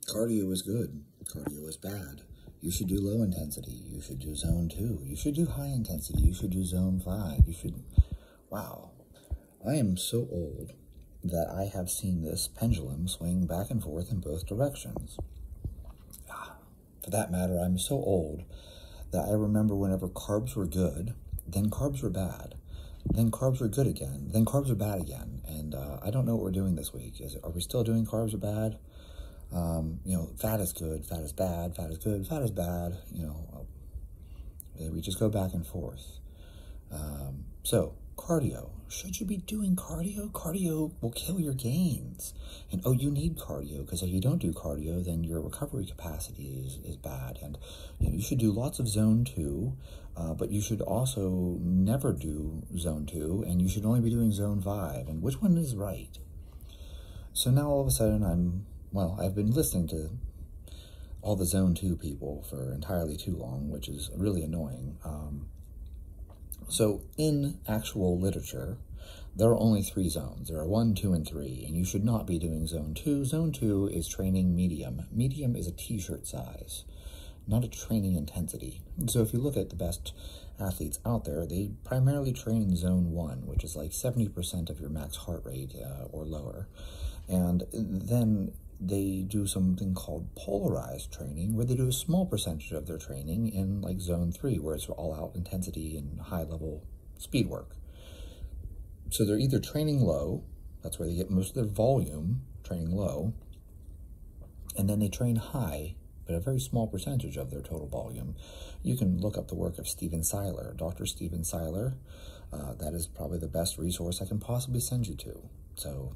Cardio is good. Cardio is bad. You should do low intensity. You should do zone 2. You should do high intensity. You should do zone 5. You should... Wow. I am so old that I have seen this pendulum swing back and forth in both directions. For that matter, I'm so old that I remember whenever carbs were good, then carbs were bad. Then carbs were good again. Then carbs are bad again. And I don't know what we're doing this week. Are we still doing carbs are bad? Fat is good, fat is bad, fat is good, fat is bad. We just go back and forth. So, cardio. Should you be doing cardio? Cardio will kill your gains. And, you need cardio, because if you don't do cardio, then your recovery capacity is bad. And you should do lots of zone 2, but you should also never do zone 2, and you should only be doing zone 5. And which one is right? So now all of a sudden I've been listening to all the zone 2 people for entirely too long, which is really annoying. So in actual literature, there are only 3 zones. There are 1, 2, and 3, and you should not be doing zone 2. Zone 2 is training medium. Medium is a t-shirt size, not a training intensity. So if you look at the best athletes out there, they primarily train in zone 1, which is like 70% of your max heart rate or lower. And then they do something called polarized training, where they do a small percentage of their training in like zone 3, where it's all out intensity and high level speed work. So they're either training low, that's where they get most of their volume, training low, and then they train high, but a very small percentage of their total volume. You can look up the work of Stephen Seiler, Dr. Stephen Seiler. That is probably the best resource I can possibly send you to. So,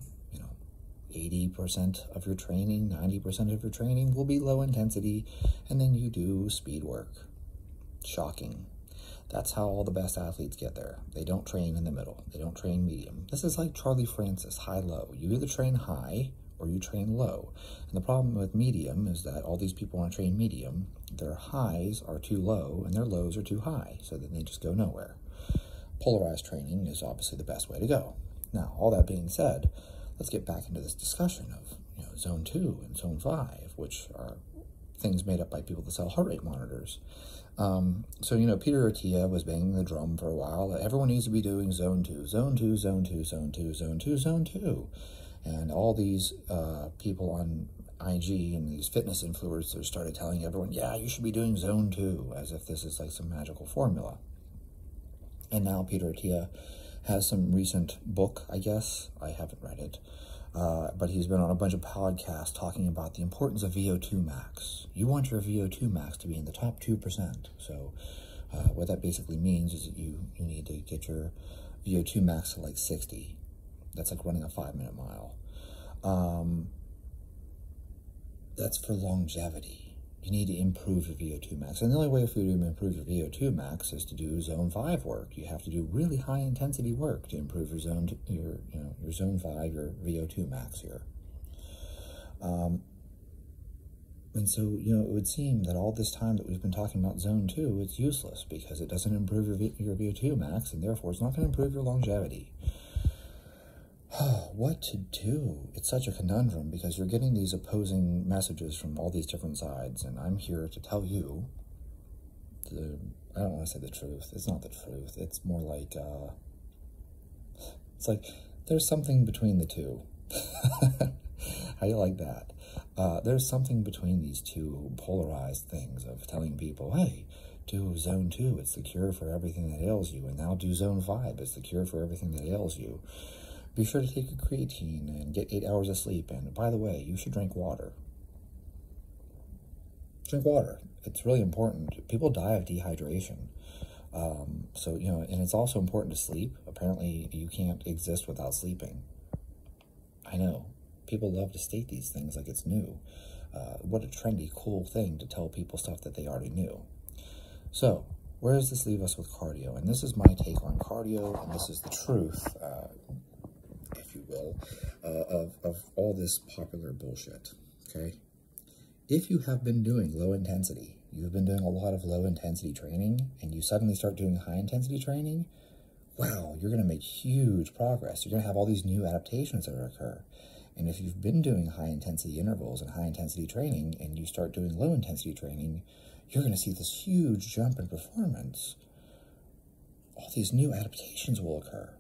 80% of your training, 90% of your training will be low intensity, and then you do speed work. Shocking. That's how all the best athletes get there. They don't train in the middle. They don't train medium. This is like Charlie Francis, high-low. You either train high or you train low. And the problem with medium is that all these people want to train medium. Their highs are too low and their lows are too high, so then they just go nowhere. Polarized training is obviously the best way to go. Now, all that being said, let's get back into this discussion of zone 2 and zone 5, which are things made up by people that sell heart rate monitors. So Peter Attia was banging the drum for a while that everyone needs to be doing zone 2, zone 2, zone 2, zone 2, zone 2, zone 2. And all these people on IG and these fitness influencers started telling everyone, yeah, you should be doing zone 2, as if this is like some magical formula. And now Peter Attia has some recent book, I guess. I haven't read it. But he's been on a bunch of podcasts talking about the importance of VO2 max. You want your VO2 max to be in the top 2%. So what that basically means is that you need to get your VO2 max to like 60. That's like running a 5-minute mile. That's for longevity. You need to improve your VO2 max. And the only way for you to improve your VO2 max is to do zone 5 work. You have to do really high intensity work to improve your zone 5, your VO2 max here. And so, it would seem that all this time that we've been talking about zone 2, it's useless because it doesn't improve your VO2 max, and therefore it's not going to improve your longevity. What to do? It's such a conundrum because you're getting these opposing messages from all these different sides, and I'm here to tell you I don't want to say the truth. It's not the truth. It's more like, it's like there's something between the two. How do you like that? There's something between these two polarized things of telling people, hey, do zone 2, it's the cure for everything that ails you, and now do zone 5, it's the cure for everything that ails you. Be sure to take a creatine and get 8 hours of sleep. And by the way, you should drink water. Drink water. It's really important. People die of dehydration. And it's also important to sleep. Apparently, you can't exist without sleeping. I know. People love to state these things like it's new. What a trendy, cool thing to tell people stuff that they already knew. So, where does this leave us with cardio? And this is my take on cardio, and this is the truth, if you will, of all this popular bullshit, okay? If you have been doing low intensity, you've been doing a lot of low intensity training, and you suddenly start doing high intensity training, wow, you're going to make huge progress. You're going to have all these new adaptations that occur. And if you've been doing high-intensity intervals and high-intensity training and you start doing low-intensity training, you're going to see this huge jump in performance. All these new adaptations will occur.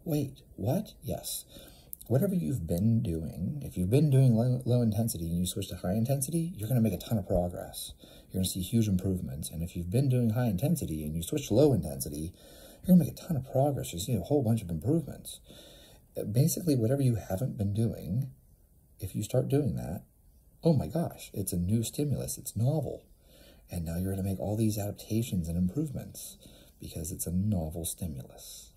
Wait, what? Yes. Whatever you've been doing, if you've been doing low intensity and you switch to high intensity, you're going to make a ton of progress. You're going to see huge improvements. And if you've been doing high intensity and you switch to low intensity, you're going to make a ton of progress. You'll see a whole bunch of improvements. Basically, whatever you haven't been doing, if you start doing that, oh my gosh, it's a new stimulus. It's novel. And now you're going to make all these adaptations and improvements because it's a novel stimulus.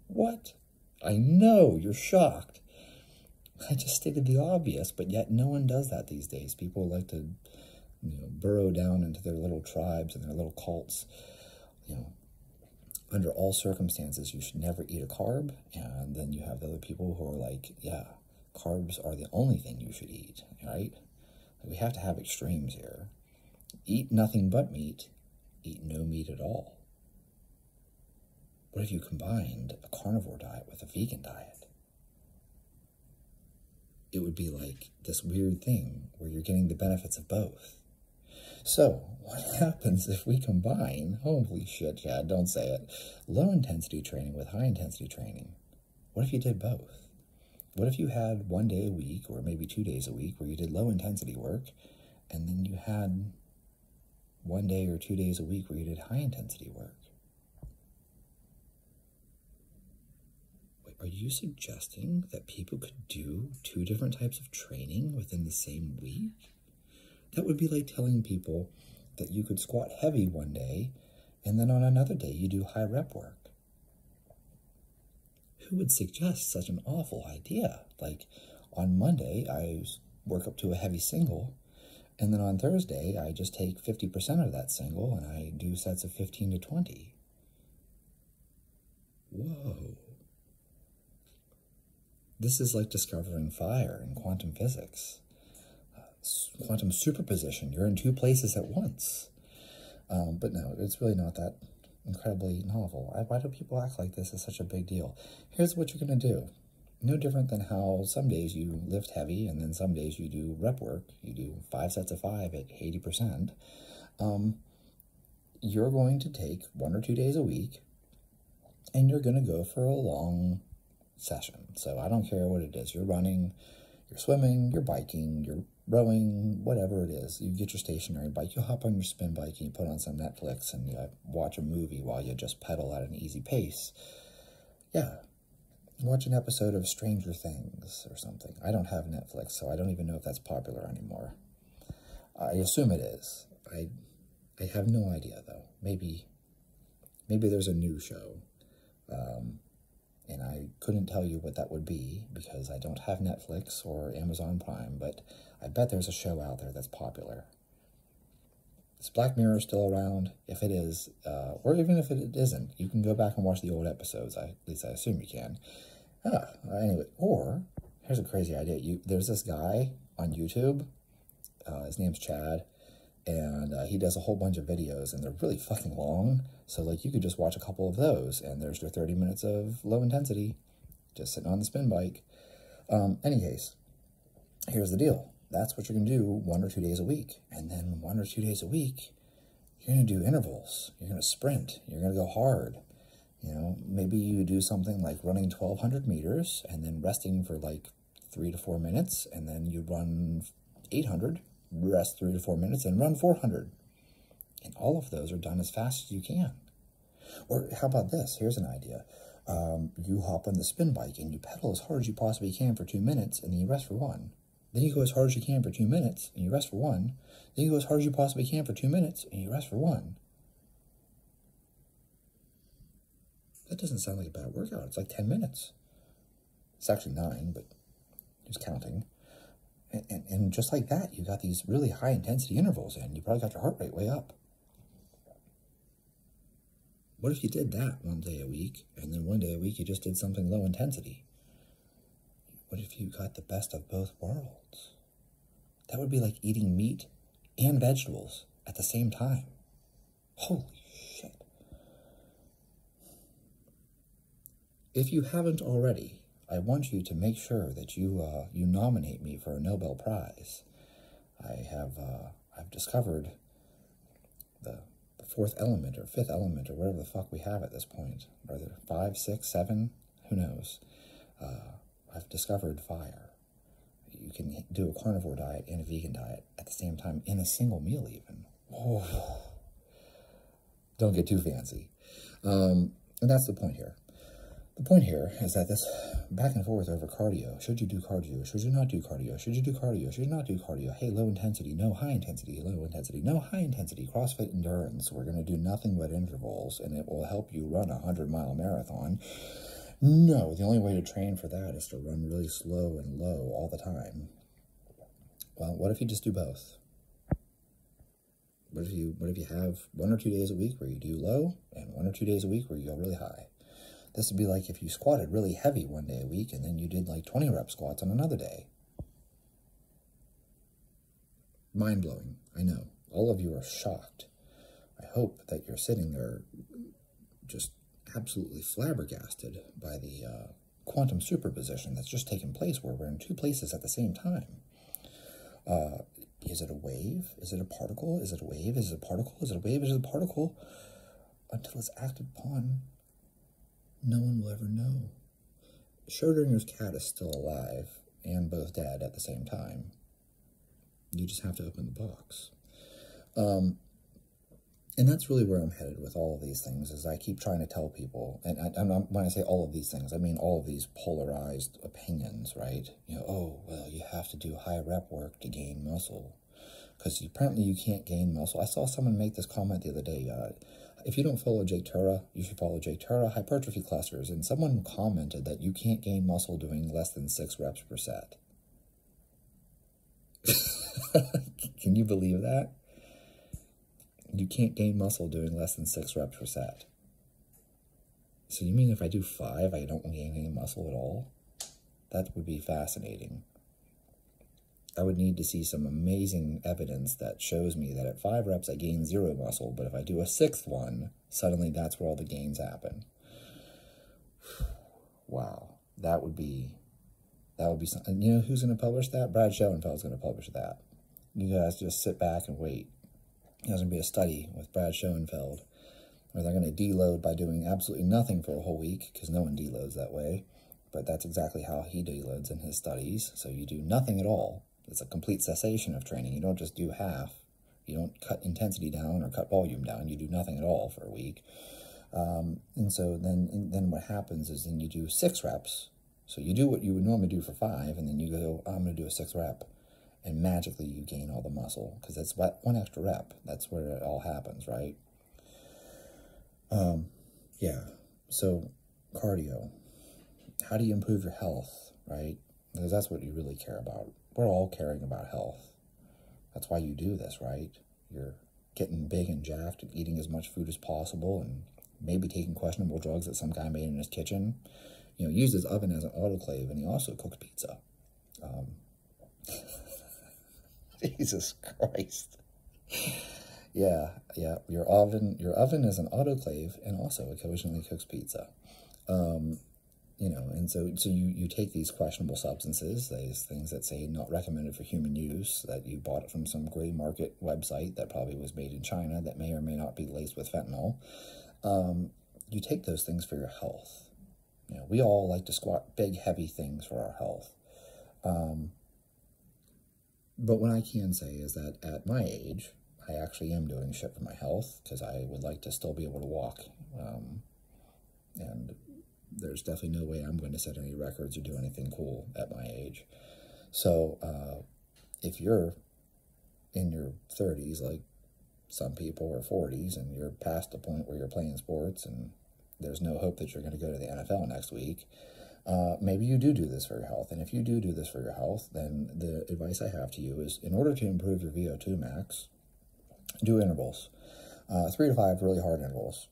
What? I know, you're shocked. I just stated the obvious, but yet no one does that these days. People like to, burrow down into their little tribes and their little cults. Under all circumstances, you should never eat a carb. And then you have the other people who are like, yeah, carbs are the only thing you should eat, right? We have to have extremes here. Eat nothing but meat. Eat no meat at all. What if you combined a carnivore diet with a vegan diet? It would be like this weird thing where you're getting the benefits of both. So, what happens if we combine, holy shit, Chad, don't say it, low-intensity training with high-intensity training? What if you did both? What if you had 1 day a week, or maybe 2 days a week, where you did low-intensity work, and then you had 1 day or 2 days a week where you did high-intensity work? Are you suggesting that people could do 2 different types of training within the same week? That would be like telling people that you could squat heavy 1 day, and then on another day you do high rep work. Who would suggest such an awful idea? Like, on Monday, I work up to a heavy single, and then on Thursday, I just take 50% of that single, and I do sets of 15 to 20. Whoa. This is like discovering fire in quantum physics. Quantum superposition. You're in 2 places at once. But no, it's really not that incredibly novel. Why do people act like this is such a big deal? Here's what you're going to do. No different than how some days you lift heavy and then some days you do rep work. You do 5 sets of 5 at 80%. You're going to take 1 or 2 days a week and you're going to go for a long session. So I don't care what it is. You're running, you're swimming, you're biking, you're rowing, whatever it is. You get your stationary bike, you hop on your spin bike, and you put on some Netflix, and you watch a movie while you just pedal at an easy pace. Yeah. Watch an episode of Stranger Things or something. I don't have Netflix, so I don't even know if that's popular anymore. I assume it is. I have no idea, though. Maybe there's a new show. And I couldn't tell you what that would be because I don't have Netflix or Amazon Prime, but I bet there's a show out there that's popular. Is Black Mirror still around? If it is, or even if it isn't, you can go back and watch the old episodes. At least I assume you can. Anyway, or, here's a crazy idea. There's this guy on YouTube. His name's Chad. And he does a whole bunch of videos, and they're really fucking long. So, like, you could just watch a couple of those, and there's your 30 minutes of low intensity, just sitting on the spin bike. Any case, here's the deal. That's what you're going to do 1 or 2 days a week. And then 1 or 2 days a week, you're going to do intervals. You're going to sprint. You're going to go hard. Maybe you do something like running 1,200 meters, and then resting for, like, 3 to 4 minutes, and then you run 800 rest 3 to 4 minutes, and run 400. And all of those are done as fast as you can. Or how about this? Here's an idea. You hop on the spin bike, and you pedal as hard as you possibly can for 2 minutes, and then you rest for 1. Then you go as hard as you can for 2 minutes, and you rest for 1. Then you go as hard as you possibly can for 2 minutes, and you rest for 1. That doesn't sound like a bad workout. It's like 10 minutes. It's actually 9, but who's counting? And just like that, you got these really high-intensity intervals in. You probably got your heart rate way up. What if you did that 1 day a week, and then 1 day a week you just did something low intensity? What if you got the best of both worlds? That would be like eating meat and vegetables at the same time. Holy shit. If you haven't already, I want you to make sure that you nominate me for a Nobel Prize. I've discovered the fourth element or fifth element or whatever the fuck we have at this point. Are there 5, 6, 7? Who knows? I've discovered fire. You can do a carnivore diet and a vegan diet at the same time in a single meal even. Oh, don't get too fancy. And that's the point here. The point here is that this back and forth over cardio. Should you do cardio? Should you not do cardio? Should you do cardio? Should you not do cardio? Hey, low intensity, no high intensity, low intensity, no high intensity. CrossFit endurance. We're going to do nothing but intervals, and it will help you run a 100-mile marathon. No, the only way to train for that is to run really slow and low all the time. Well, what if you just do both? What if you have 1 or 2 days a week where you do low and 1 or 2 days a week where you go really high? This would be like if you squatted really heavy one day a week and then you did like 20 rep squats on another day. Mind-blowing, I know. All of you are shocked. I hope that you're sitting there just absolutely flabbergasted by the quantum superposition that's just taken place where we're in 2 places at the same time. Is it a wave? Is it a particle? Is it a wave? Is it a particle? Is it a wave? Is it a particle? Until it's acted upon, no one will ever know. Schrodinger's cat is still alive and both dead at the same time. You just have to open the box. And that's really where I'm headed with all of these things, is I keep trying to tell people, and when I say all of these things, I mean all of these polarized opinions, right? You know, oh, well, you have to do high rep work to gain muscle, because apparently you can't gain muscle. I saw someone make this comment the other day, if you don't follow Jake Tura, you should follow Jake Tura hypertrophy clusters, and someone commented that you can't gain muscle doing less than 6 reps per set. Can you believe that? You can't gain muscle doing less than 6 reps per set. So you mean if I do 5, I don't gain any muscle at all? That would be fascinating. I would need to see some amazing evidence that shows me that at 5 reps I gain 0 muscle, but if I do a 6th one, suddenly that's where all the gains happen. Wow, that would be something. You know who's going to publish that? Brad Schoenfeld's going to publish that. You guys just sit back and wait. There's going to be a study with Brad Schoenfeld where they're going to deload by doing absolutely nothing for a whole week, because no one deloads that way. But that's exactly how he deloads in his studies. So you do nothing at all. It's a complete cessation of training. You don't just do half. You don't cut intensity down or cut volume down. You do nothing at all for a week. And so then what happens is then you do 6 reps. So you do what you would normally do for 5, and then you go, I'm going to do a 6th rep. And magically you gain all the muscle, because that's 1 extra rep. That's where it all happens, right? Yeah. So cardio. How do you improve your health, right? Because that's what you really care about. We're all caring about health. That's why you do this, right? You're getting big and jacked and eating as much food as possible and maybe taking questionable drugs that some guy made in his kitchen. You know, used his oven as an autoclave, and he also cooked pizza. Jesus Christ. Yeah. Your oven is an autoclave and also occasionally cooks pizza. You know, and so you take these questionable substances, these things that say not recommended for human use, that you bought it from some gray market website that probably was made in China that may or may not be laced with fentanyl. You take those things for your health. You know, we all like to squat big, heavy things for our health. But what I can say is that at my age, I actually am doing shit for my health, because I would like to still be able to walk. And there's definitely no way I'm going to set any records or do anything cool at my age. So if you're in your 30s, like some people, or 40s, and you're past the point where you're playing sports and there's no hope that you're going to go to the NFL next week, maybe you do this for your health. And if you do this for your health, then the advice I have to you is, in order to improve your VO2 max, do intervals. 3 to 5 really hard intervals.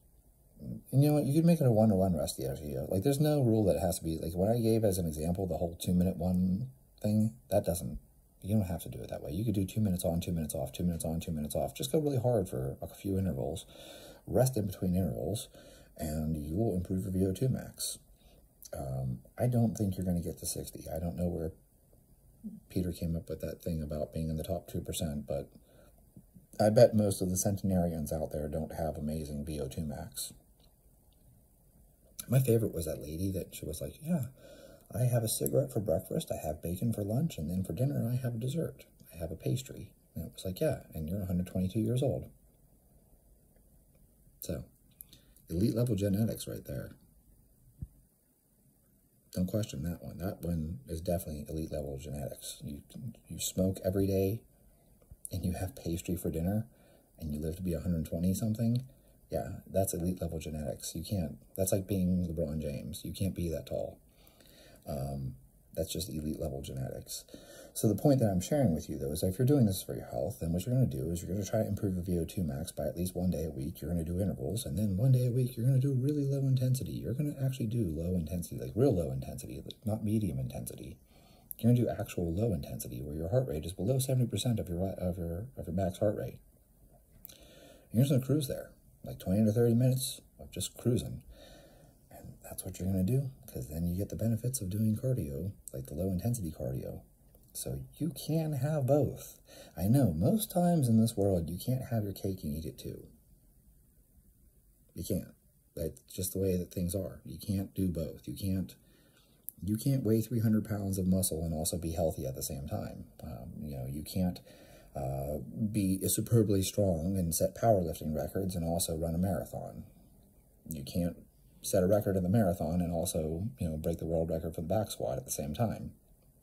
And you know what? You could make it a 1-to-1 rest ratio. Like, there's no rule that it has to be, like, when I gave as an example the whole 2-minute one thing, that doesn't, you don't have to do it that way. You could do 2 minutes on, 2 minutes off, 2 minutes on, 2 minutes off. Just go really hard for a few intervals, rest in between intervals, and you will improve your VO2 max. I don't think you're going to get to 60. I don't know where Peter came up with that thing about being in the top 2%, but I bet most of the centenarians out there don't have amazing VO2 max. My favorite was that lady that she was like, yeah, I have a cigarette for breakfast, I have bacon for lunch, and then for dinner I have a dessert. I have a pastry. And it was like, yeah, and you're 122 years old. So, elite level genetics right there. Don't question that one. That one is definitely elite level genetics. You smoke every day, and you have pastry for dinner, and you live to be 120 something. Yeah, that's elite level genetics. You can't. That's like being LeBron James. You can't be that tall. That's just elite level genetics. So the point that I'm sharing with you, though, is that if you're doing this for your health, then what you're going to do is you're going to try to improve your VO2 max by at least 1 day a week. You're going to do intervals, and then 1 day a week, you're going to do really low intensity. You're going to actually do low intensity, like real low intensity, not medium intensity. You're going to do actual low intensity, where your heart rate is below 70% of your max heart rate. You're just going to cruise there, like 20 to 30 minutes of just cruising. And that's what you're going to do, because then you get the benefits of doing cardio, like the low intensity cardio. So you can have both. I know most times in this world, you can't have your cake and eat it too. You can't. That's just the way that things are. You can't do both. You can't weigh 300 pounds of muscle and also be healthy at the same time. You can't be superbly strong and set powerlifting records and also run a marathon. You can't set a record in the marathon and also, break the world record for the back squat at the same time.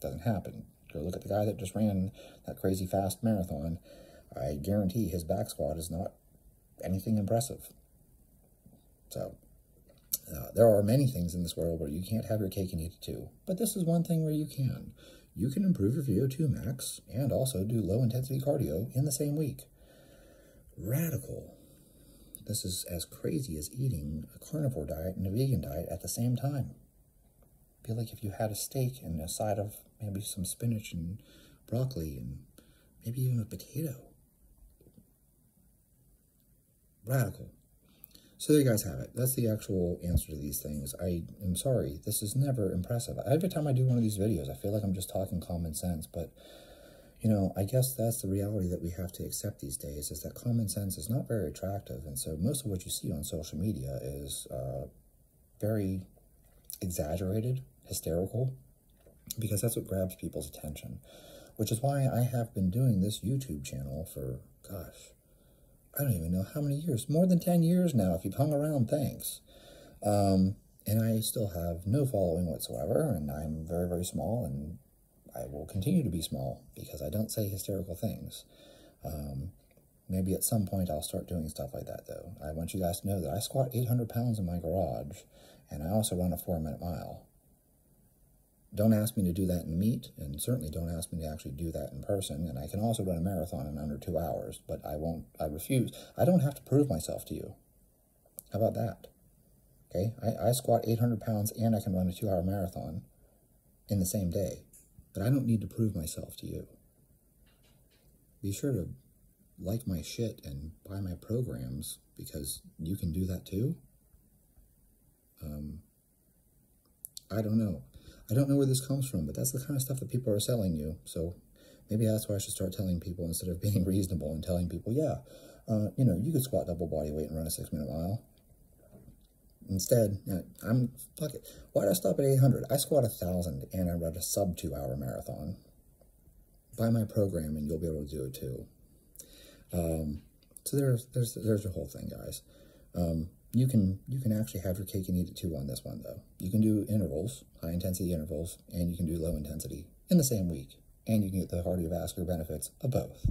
Doesn't happen. Go look at the guy that just ran that crazy fast marathon. I guarantee his back squat is not anything impressive. So, there are many things in this world where you can't have your cake and eat it too. But this is one thing where you can. You can improve your VO2 max and also do low-intensity cardio in the same week. Radical. This is as crazy as eating a carnivore diet and a vegan diet at the same time. I feel like if you had a steak and a side of maybe some spinach and broccoli and maybe even a potato. Radical. So there you guys have it. That's the actual answer to these things. I am sorry, this is never impressive. Every time I do one of these videos, I feel like I'm just talking common sense, but, I guess that's the reality that we have to accept these days, is that common sense is not very attractive, and so most of what you see on social media is very exaggerated, hysterical, because that's what grabs people's attention, which is why I have been doing this YouTube channel for, gosh, I don't even know how many years, more than 10 years now, if you've hung around, thanks. And I still have no following whatsoever, and I'm very, very small, and I will continue to be small, because I don't say hysterical things. Maybe at some point I'll start doing stuff like that, though. I want you guys to know that I squat 800 pounds in my garage, and I also run a 4-minute mile. Don't ask me to do that in meet, and certainly don't ask me to actually do that in person, and I can also run a marathon in under 2 hours, but I refuse. I don't have to prove myself to you. How about that? Okay, I squat 800 pounds and I can run a 2-hour marathon in the same day, but I don't need to prove myself to you. Be sure to like my shit and buy my programs, because you can do that too. I don't know. I don't know where this comes from, but that's the kind of stuff that people are selling you. So maybe that's why I should start telling people, instead of being reasonable and telling people, yeah, you could squat double body weight and run a 6-minute mile. Instead, fuck it. Why did I stop at 800? I squat 1,000 and I run a sub 2-hour marathon. Buy my program and you'll be able to do it too. So there's your whole thing, guys. You can actually have your cake and eat it too on this one, though. You can do intervals, high-intensity intervals, and you can do low-intensity in the same week. And you can get the cardiovascular benefits of both.